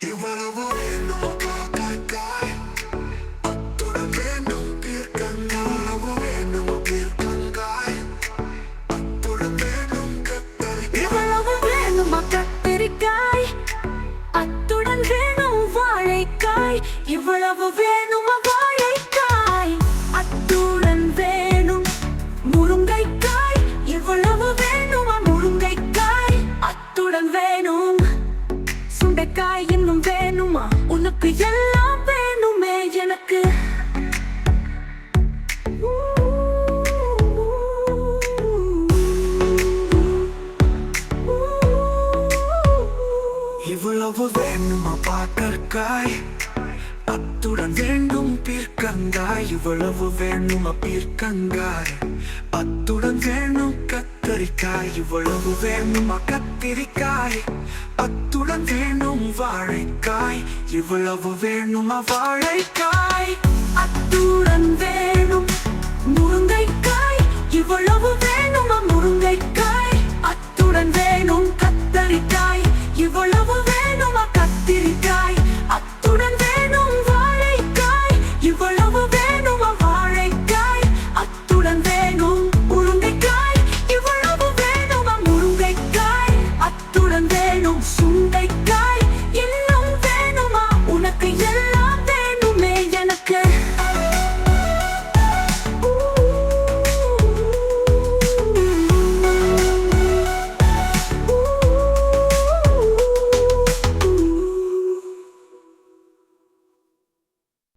இவ்வளவு வேணும் காக்காய் அத்துடன் வேண்டும் பீர்க்கங்காய் வேணும் பீர்க்கங்காய் அத்துடன் வேண்டும் கத்தரிக்காய் இவ்வளவு வேணுமா கத்தரிக்காய் அத்துடன் வேணும் வாழைக்காய் இவ்வளவு வேணுமா வாழைக்காய் அத்துடன் வேணும் முருங்கைக்காய் இவ்வளவு வேணுமா முருங்கைக்காய் அத்துடன் வேணும் சுண்டைக்காய் இன்னும் வேணுமா உனக்கு எல்லாம் வேணுமே எனக்கு இவ்வளவு வேணுமா பாக்கற்காய் அத்துடன் வேண்டும் பீர்க்கங்காய் இவ்வளவு வேணுமா பீர்க்கங்காய் அத்துடன் வேணும் கத்தரிக்காய் இவ்வளவு வேணுமா கத்திரிக்காய் அத்துடன் வேணும் வாழைக்காய் இவ்வளவு வேணுமா வாழைக்காய் அத்துடன் வேணும் முருங்கைக்காய் இவ்வளவு வேணுமா முருங்கைக்காய் அத்துடன் வேணும்